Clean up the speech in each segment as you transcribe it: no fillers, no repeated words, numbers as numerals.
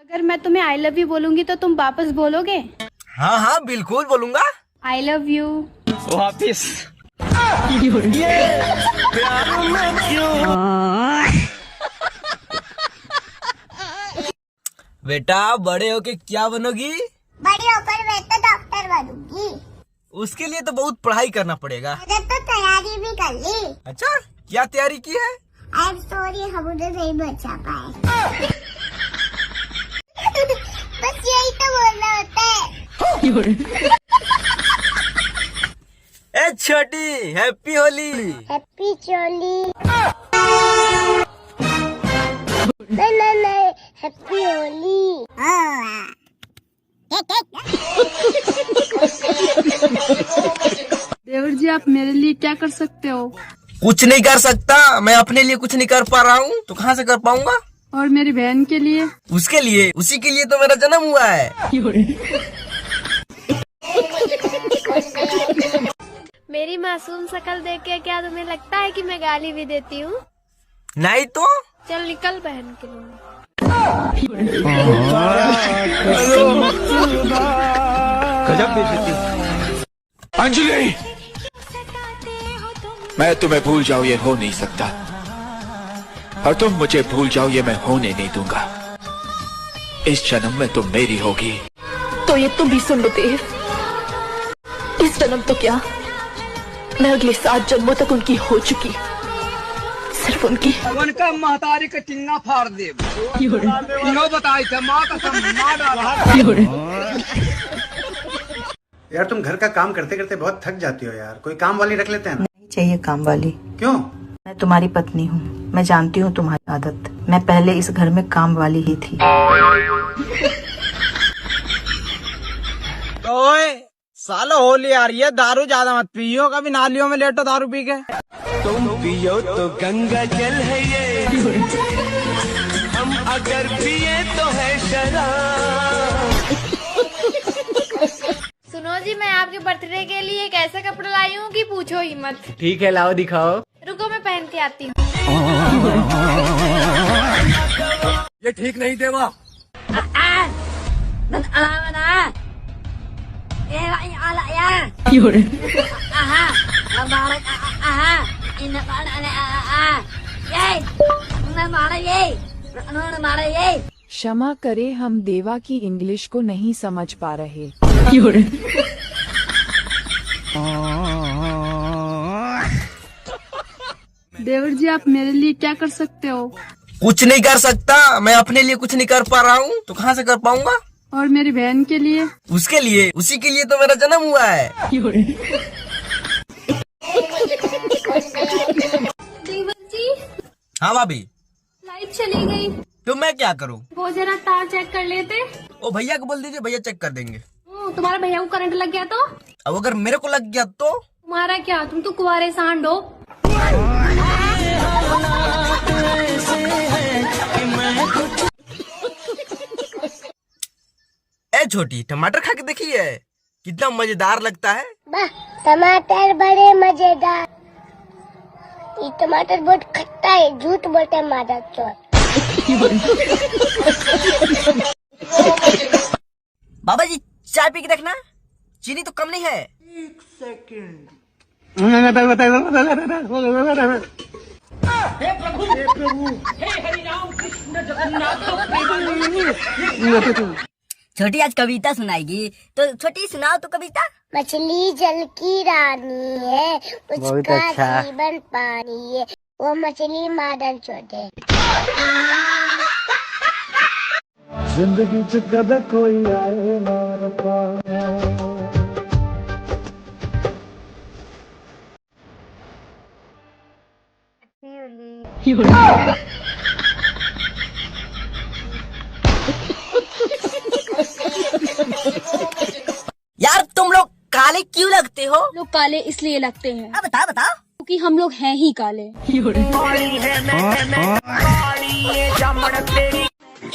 अगर मैं तुम्हें आई लव यू बोलूंगी तो तुम वापस बोलोगे? हाँ हाँ बिल्कुल बोलूंगा। I love you. वापिस। बेटा बड़े होके क्या बनोगी? बड़ी होकर मैं तो डॉक्टर बनूंगी। उसके लिए तो बहुत पढ़ाई करना पड़ेगा। मैंने तो तैयारी भी कर ली। अच्छा क्या तैयारी की है? आई एम सॉरी, हम उन्हें नहीं बचा पाए। बस यही तो बोलना होता है। ए छोटी हैप्पी होली। हैप्पी चोली। नहीं, हैप्पी होली। देवर जी आप मेरे लिए क्या कर सकते हो? कुछ नहीं कर सकता, मैं अपने लिए कुछ नहीं कर पा रहा हूँ तो कहाँ से कर पाऊंगा? और मेरी बहन के लिए? उसके लिए, उसी के लिए तो मेरा जन्म हुआ है। मेरी मासूम शक्ल देख के क्या तुम्हें लगता है कि मैं गाली भी देती हूँ? नहीं तो चल निकल बहन के लिए। गजब बेइज्जती। अंजलि, मैं तुम्हें भूल जाऊं ये हो नहीं सकता, और तुम मुझे भूल जाओ ये मैं होने नहीं दूंगा। इस जन्म में तुम मेरी होगी। तो ये तुम भी सुन लो देव, इस जन्म तो क्या, मैं अगले 7 जन्मों तक उनकी हो चुकी, सिर्फ उनकी। उनका महतारी का टिंगा फाड़ दे। नो बताई थे माँ का माँ डाला। यार तुम घर का काम करते करते बहुत थक जाती हो यार, कोई काम वाली रख लेते हैं ना। नहीं चाहिए काम वाली। क्यों? मैं तुम्हारी पत्नी हूँ, मैं जानती हूँ तुम्हारी आदत। मैं पहले इस घर में काम वाली ही थी। ओए सालो होली आ रही है, दारू ज्यादा मत पियो, कभी नालियों में लेटो दारू पी के। तुम पियो तो गंगा जल है ये, हम अगर पिए तो है शराब। सुनो जी, मैं आपके बर्थडे के लिए एक ऐसा कपड़ा लाई हूँ कि पूछो ही मत। ठीक है लाओ दिखाओ। रुको मैं पहन के आती हूँ। ये ठीक नहीं देवा। क्षमा करे, हम देवा की इंग्लिश को नहीं समझ पा रहे। देवर जी आप मेरे लिए क्या कर सकते हो? कुछ नहीं कर सकता, मैं अपने लिए कुछ नहीं कर पा रहा हूँ तो कहाँ से कर पाऊंगा? और मेरी बहन के लिए? उसके लिए, उसी के लिए तो मेरा जन्म हुआ है। देवर जी हाँ भाभी। लाइट चली गई तो मैं क्या करूँ? वो जरा तार चेक कर लेते। ओ भैया को बोल दीजिए, भैया चेक कर देंगे। तुम्हारा भैया को करंट लग गया तो? अब अगर मेरे को लग गया तो? तुम्हारा क्या, तुम तो कुंवारे सांड हो। ए छोटी टमाटर खा के देखिए कितना मजेदार लगता है। वाह, टमाटर बड़े मजेदार। ये टमाटर बहुत खट्टा है, झूठ बोलते हैं मादर चोर। बाबा जी चाय पी के देखना, चीनी तो कम नहीं है। एक सेकंड। छोटी आज कविता सुनाएगी, तो छोटी सुनाओ तो कविता। मछली जल की रानी है, उसका जीवन पानी है, वो मछली मादर चोर है। जिंदगी च कद कोई आए मार पाया। यार तुम लोग काले क्यों लगते हो? लोग काले इसलिए लगते हैं। बताओ बताओ। क्योंकि हम लोग हैं ही काले।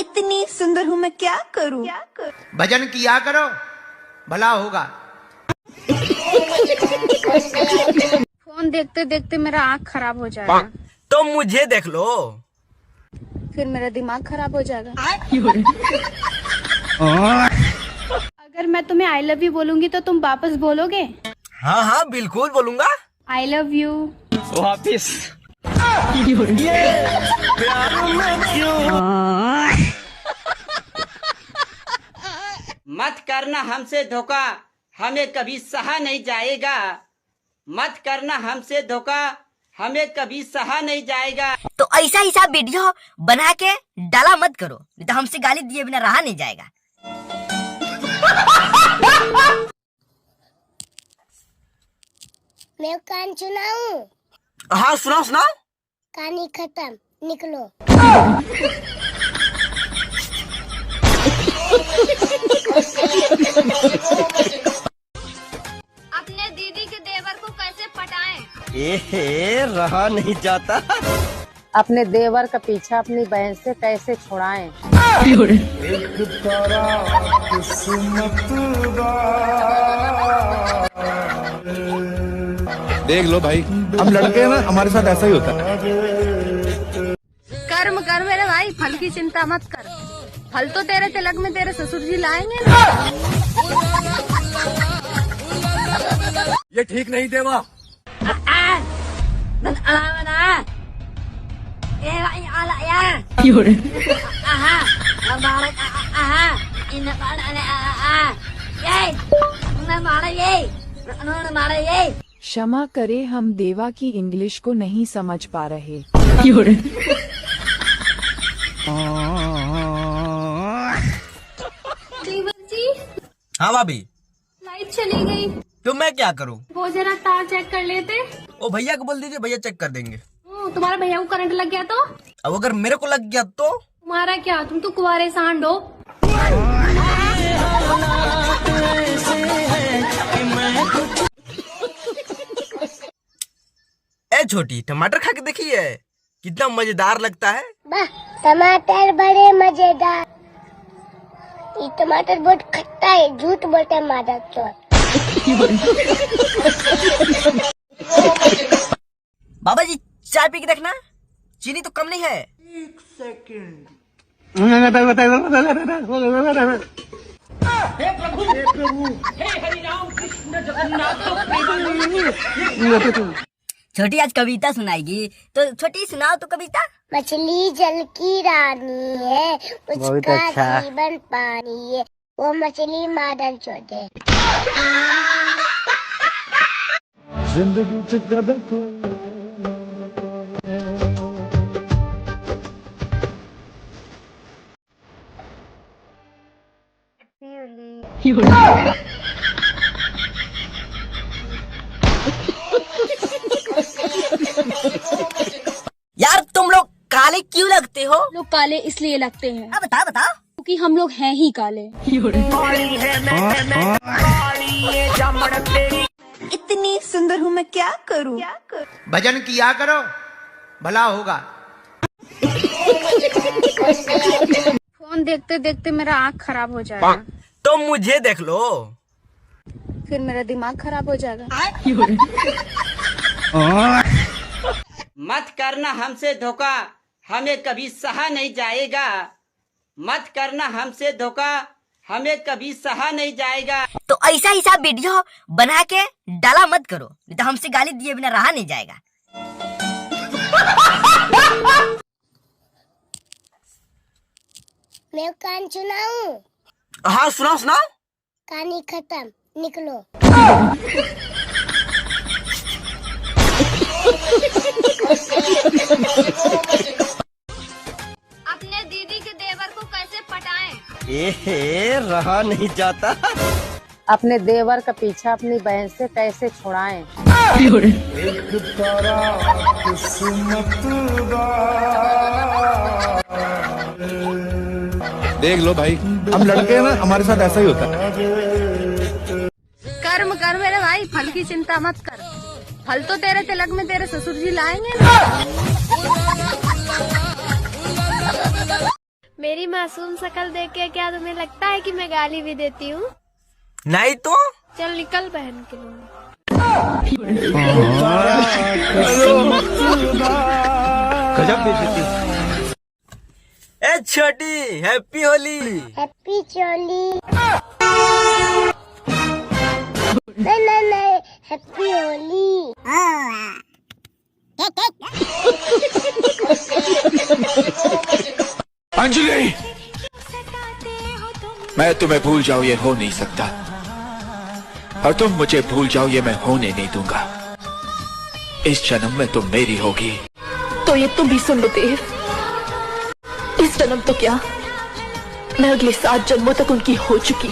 इतनी सुंदर हूँ मैं, क्या करूँ? भजन किया करो, भला होगा। फोन देखते देखते मेरा आँख खराब हो जाएगा। तो मुझे देख लो। फिर मेरा दिमाग खराब हो जाएगा। अगर मैं तुम्हें आई लव यू बोलूंगी तो तुम वापस बोलोगे? हाँ हाँ बिल्कुल बोलूंगा। आई लव यू वापिस। मत करना हमसे धोखा, हमें कभी सहा नहीं जाएगा। मत करना हमसे धोखा, हमें कभी सहा नहीं जाएगा। तो ऐसा ही सा वीडियो बना के डाला मत करो, नहीं तो हमसे गाली दिए बिना रहा नहीं जाएगा। मैं कान सुनाऊं? हाँ सुनाओ सुनाओ। कहानी खत्म, निकलो। अपने दीदी के देवर को कैसे पटाएं? रहा नहीं जाता। अपने देवर का पीछा अपनी बहन से कैसे छुड़ाएं? देख लो भाई, हम लड़के हैं ना, हमारे साथ ऐसा ही होता है। कर्म कर मेरे भाई, फल की चिंता मत कर। फल तो तेरे तिलक में तेरे ससुर जी लाएंगे ना। ये ठीक नहीं देवा। क्षमा करे, हम देवा की इंग्लिश को नहीं समझ पा रहे। देवर जी, हाँ भाभी। लाइट चली गई तो मैं क्या करूँ? वो जरा तार चेक कर लेते। ओ भैया को बोल दीजिए, भैया चेक कर देंगे। तुम्हारे भैया को करंट लग गया तो? अब अगर मेरे को लग गया तो? तुम्हारा क्या, तुम तो कुंवारे सांड हो। ए छोटी, टमाटर खा के देखिए कितना मजेदार लगता है। वाह, टमाटर बड़े मजेदार। ये टमाटर बहुत खट्टा है, झूठ बोलते हैं मादर चोर। बाबा जी चाय पी के देखना, चीनी तो कम नहीं है। एक सेकंड। छोटी आज कविता सुनाएगी, तो छोटी सुनाओ तो कविता। मछली जल की रानी है, उसका जीवन पानी है, वो मछली मादर चोद है। जिंदगी च कदे कोई यार तुम लोग काले क्यों लगते हो? लोग काले इसलिए लगते हैं। बता बता। क्योंकि हम लोग हैं ही काले। इतनी सुंदर हूँ मैं, क्या करूँ? भजन किया करो, भला होगा। फोन देखते देखते मेरा आँख खराब हो जाएगा। तो मुझे देख लो, फिर मेरा दिमाग खराब हो जाएगा। मत करना हमसे धोखा, हमें कभी सहा नहीं जाएगा। मत करना हमसे धोखा, हमें कभी सहा नहीं जाएगा। तो ऐसा ही सा वीडियो बना के डाला मत करो, नहीं तो हमसे गाली दिए बिना रहा नहीं जाएगा। मैं कान सुनाऊं? हाँ सुनाओ सुनाओ। कहानी खत्म, निकलो। अपने दीदी के देवर को कैसे पटाएं? रहा नहीं जाता। अपने देवर का पीछा अपनी बहन से कैसे छुड़ाएं? एक तारा किस्मत दा। देख लो भाई, हम लड़के हैं ना, हमारे साथ ऐसा ही होता है। कर्म कर मेरे भाई, फल की चिंता मत कर। फल तो तेरे तिलक में तेरे ससुर जी लाएंगे ना। मेरी मासूम शक्ल देख के क्या तुम्हें लगता है कि मैं गाली भी देती हूँ? नहीं तो चल निकल बहन के लिए। गजब बेइज्जती। ए छोटी हैप्पी होली। हैप्पी चोली। नहीं, हैप्पी होली। अंजलि, मैं तुम्हें भूल जाऊं ये हो नहीं सकता, और तुम मुझे भूल जाओ ये मैं होने नहीं दूंगा। इस जन्म में तुम मेरी होगी। तो ये तुम भी सुन लो देव, इस जन्म तो क्या, मैं अगले 7 जन्मों तक उनकी हो चुकी,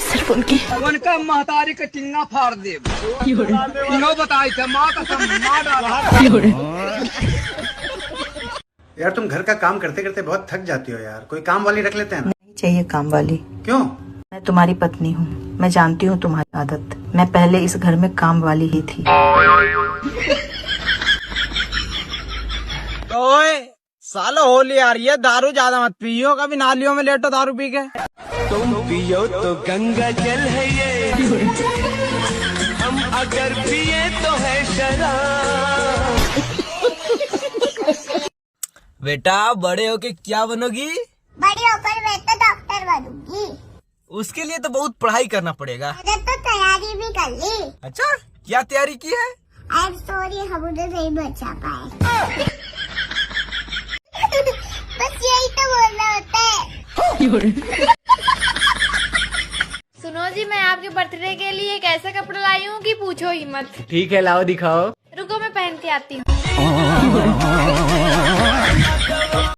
सिर्फ उनकी। उनका महतारी का टिंगा फाड़ दे। बताई था माँ का यार तुम घर का काम करते करते बहुत थक जाती हो यार, कोई काम वाली रख लेते हैं ना। नहीं चाहिए काम वाली। क्यों? मैं तुम्हारी पत्नी हूँ, मैं जानती हूँ तुम्हारी आदत। मैं पहले इस घर में काम वाली ही थी। ओए सालो होली आ रही है, दारू ज्यादा मत पियो, कभी नालियों में लेटो दारू पी के। तुम पियो तो गंगा जल है ये, हम अगर पिए तो है शराब। बेटा बड़े होके क्या बनोगी? बड़ी होकर मैं तो डॉक्टर बनूंगी। उसके लिए तो बहुत पढ़ाई करना पड़ेगा। मैंने तो तैयारी भी कर ली। अच्छा क्या तैयारी की है? आई एम सॉरी, हम उन्हें नहीं बचा पाए। बस यही तो बोलना होता है। सुनो जी, मैं आपके बर्थडे के लिए एक ऐसा कपड़ा लाई हूँ कि पूछो ही मत। ठीक है लाओ दिखाओ। रुको मैं पहन के आती हूँ।